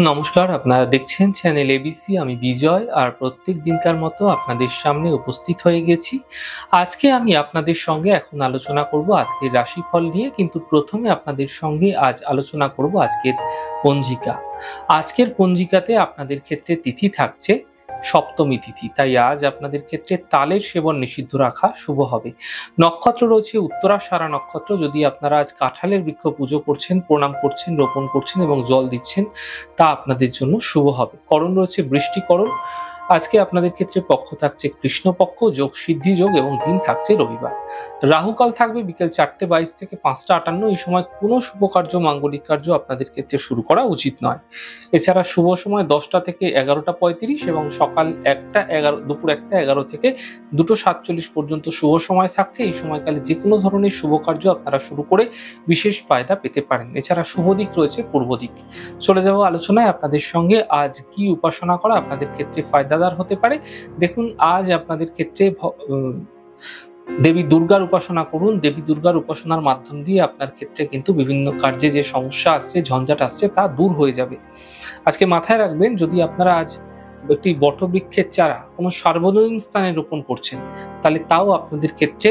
নমস্কার, আপনারা দেখছেন চ্যানেল এবিসি। আমি বিজয়, আর প্রত্যেক দিনকার মতো আপনাদের সামনে উপস্থিত হয়ে গেছি। আজকে আমি আপনাদের সঙ্গে এখন আলোচনা করব আজকের রাশিফল নিয়ে, কিন্তু প্রথমে আপনাদের সঙ্গে আজ আলোচনা করব আজকের পঞ্জিকা। আজকের পঞ্জিকাতে আপনাদের ক্ষেত্রে তিথি থাকছে সপ্তমী তিথি, তাই আজ আপনাদের ক্ষেত্রে তালের সেবন নিষিদ্ধ রাখা শুভ হবে। নক্ষত্র রয়েছে উত্তরাষাঢ়া নক্ষত্র। যদি আপনারা আজ কাঁঠালের বৃক্ষ পুজো করছেন, প্রণাম করছেন, রোপণ করছেন এবং জল দিচ্ছেন, তা আপনাদের জন্য শুভ হবে। করণ রয়েছে বৃষ্টিকরণ। আজকে আপনাদের ক্ষেত্রে পক্ষ থাকছে কৃষ্ণপক্ষ, যোগ সিদ্ধি যোগ এবং দিন থাকছে রবিবার। রাহুকাল থাকবে বিকেল 4:22 থেকে 5:58। এই সময় কোনো শুভ কার্য, মাঙ্গলিক কার্য আপনাদের ক্ষেত্রে শুরু করা উচিত নয়। এছাড়া শুভ সময় 10টা থেকে 11:35 এবং সকাল 1:11, দুপুর 1:11 থেকে 2:47 পর্যন্ত শুভ সময় থাকছে। এই সময়কালে যে কোনো ধরনের শুভ কার্য আপনারা শুরু করে বিশেষ ফায়দা পেতে পারেন। এছাড়া শুভ দিক রয়েছে পূর্ব দিক। চলে যাব আলোচনায়। আপনাদের সঙ্গে আজ কি উপাসনা করা আপনাদের ক্ষেত্রে ফায়দাদার হতে পারে। দেখুন, আজ আপনাদের ক্ষেত্রে দেবী দুর্গার উপাসনা করুন। দেবী দুর্গার উপাসনার মাধ্যম দিয়ে আপনার ক্ষেত্রে কিন্তু বিভিন্ন কার্যে যে সমস্যা আসছে, ঝঞ্ঝাট আসছে, তা দূর হয়ে যাবে। আজকে মাথায় রাখবেন, যদি আপনারা আজ একটি বটবৃক্ষের চারা কোনো সার্বজনীন স্থানে রোপণ করছেন, তাহলে তাও আপনাদের ক্ষেত্রে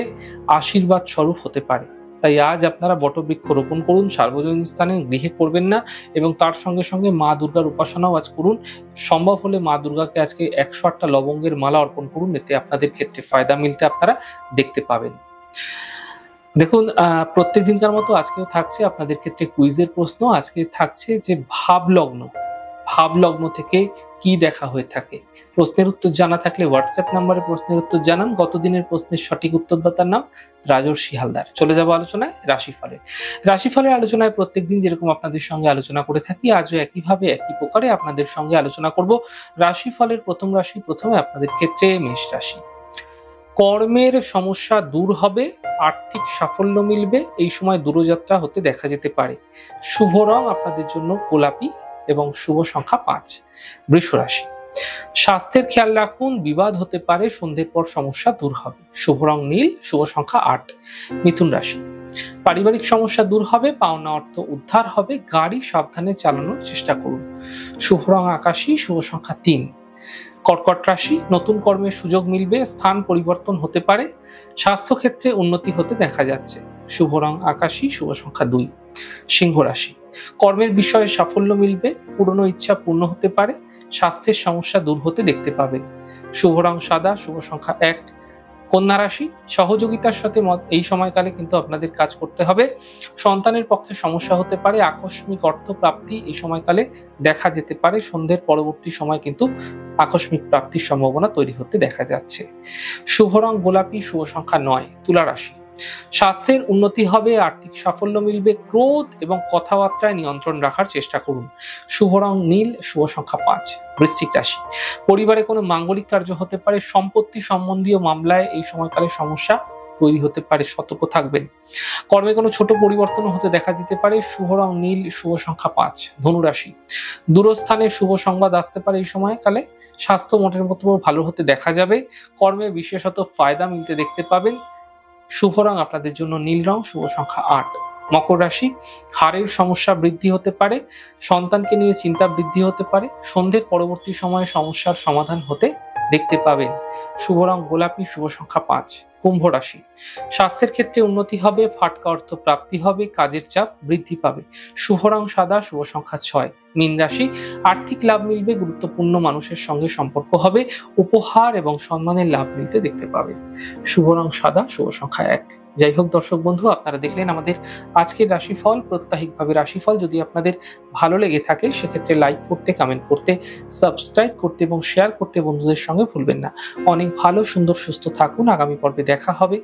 আশীর্বাদ স্বরূপ হতে পারে। তাই আজ আপনারা বটবৃক্ষ রোপণ করুন, সার্বজনীন স্থানে, গৃহে করবেন না। এবং তার সঙ্গে সঙ্গে মা দুর্গার উপাসনাও আজ করুন। সম্ভব হলে মা দুর্গাকে আজকে 108টা লবঙ্গের মালা অর্পণ করুন। এতে আপনাদের ক্ষেত্রে ফায়দা মিলতে আপনারা দেখতে পাবেন। দেখুন, প্রত্যেক দিনকার মতো আজকেও থাকছে আপনাদের ক্ষেত্রে কুইজের প্রশ্ন। আজকে থাকছে যে ভাবলগ্ন থেকে কি দেখা হয়ে থাকে। প্রশ্নের উত্তর জানা থাকলে হোয়াটসঅ্যাপ নাম্বারে প্রশ্নের উত্তর জানান। গতদিনের প্রশ্নের সঠিক উত্তরদাতার নাম রাজর্ষি হালদার। চলে যাব আলোচনায় রাশিফলের আলোচনায়। প্রত্যেকদিন যেরকম আপনাদের সঙ্গে আলোচনা করে থাকি, আজও একইভাবে একই প্রকারে আপনাদের সঙ্গে আলোচনা করব রাশিফলের প্রথম রাশি। প্রথমে আপনাদের ক্ষেত্রে মেষ রাশি। কর্মের সমস্যা দূর হবে, আর্থিক সাফল্য মিলবে। এই সময় দূরযাত্রা হতে দেখা যেতে পারে। শুভ রং আপনাদের জন্য গোলাপি এবং শুভ সংখ্যা 5। বৃষ রাশি। স্বাস্থ্যের খেয়াল রাখুন, বিবাদ হতে পারে, সন্ধ্যের পর সমস্যা দূর হবে। শুভ রং নীল, শুভ সংখ্যা 8। মিথুন রাশি। পারিবারিক সমস্যা দূর হবে, পাওনা অর্থ উদ্ধার হবে। গাড়ি সাবধানে চালানোর চেষ্টা করুন। শুভ রং আকাশী, শুভ সংখ্যা 3। কর্কট রাশি। নতুন কর্মের সুযোগ মিলবে, স্থান পরিবর্তন হতে পারে। স্বাস্থ্য ক্ষেত্রে উন্নতি হতে দেখা যাচ্ছে। শুভ রং আকাশী, শুভ সংখ্যা 2। সিংহ রাশি। কর্মের বিষয়ে সাফল্য মিলবে, পুরনো ইচ্ছা পূর্ণ হতে পারে। স্বাস্থ্যের সমস্যা দূর হতে দেখতে পাবেন। শুভ রং সাদা, শুভ সংখ্যা 1। কন্যা রাশি। সহযোগিতার সাথে এই সময়কালে কিন্তু আপনাদের কাজ করতে হবে। সন্তানের পক্ষে সমস্যা হতে পারে। আকস্মিক অর্থ প্রাপ্তি এই সময়কালে দেখা যেতে পারে। সন্ধ্যের পরবর্তী সময় কিন্তু আকস্মিক প্রাপ্তির সম্ভাবনা তৈরি হতে দেখা যাচ্ছে। শুভ রং গোলাপি, শুভ সংখ্যা 9। তুলা রাশি। স্বাস্থ্যের উন্নতি হবে, আর্থিক সাফল্য মিলবে। ক্রোধ এবং কথাবার্তায় নিয়ন্ত্রণ রাখার চেষ্টা করুন। শুভ রং নীল, শুভ সংখ্যা 5। বৃশ্চিক রাশি। পরিবারে কোনো মাঙ্গলিক কার্য হতে পারে। সম্পত্তি সম্বন্ধীয় মামলায় এই সময়কালে সমস্যা তৈরি হতে পারে, সতর্ক থাকবেন। কর্মে কোনো ছোট পরিবর্তন হতে দেখা যেতে পারে। শুভ রং নীল, শুভ সংখ্যা 5। ধনু রাশি। দূরস্থানে শুভ সংবাদ আসতে পারে এই সময়কালে। স্বাস্থ্য মোটের মতো ভালো হতে দেখা যাবে। কর্মে বিশেষত ফায়দা মিলতে দেখতে পাবেন। শুভ রং আপনাদের জন্য নীল রং, শুভ সংখ্যা 8। মকর রাশি। হাড়ের সমস্যা বৃদ্ধি হতে পারে। সন্তানকে নিয়ে চিন্তা বৃদ্ধি হতে পারে। সন্ধ্যের পরবর্তী সময়ে সমস্যার সমাধান হতে দেখতে পাবেন। শুভ রং গোলাপি, শুভ সংখ্যা 5। কুম্ভ রাশি। স্বাস্থ্যের ক্ষেত্রে উন্নতি হবে, ফাটকা অর্থ প্রাপ্তি হবে। কাজের চাপ বৃদ্ধি পাবে। শুভ রং সাদা, শুভ সংখ্যা 6। মীন রাশি। আর্থিক লাভ মিলবে, গুরুত্বপূর্ণ মানুষের সঙ্গে সম্পর্ক হবে। উপহার এবং সম্মানের লাভ মিলতে দেখতে পাবে। শুভ রং সাদা, শুভ সংখ্যা 1। যাই হোক দর্শক বন্ধু, আপনারা দেখলেন আমাদের আজকের রাশিফল, প্রাত্যহিকভাবে রাশিফল। যদি আপনাদের ভালো লেগে থাকে সেক্ষেত্রে লাইক করতে, কমেন্ট করতে, সাবস্ক্রাইব করতে এবং শেয়ার করতে বন্ধুদের সঙ্গে ভুলবেন না। অনেক ভালো, সুন্দর, সুস্থ থাকুন। আগামী পর্বে দেখা হবে।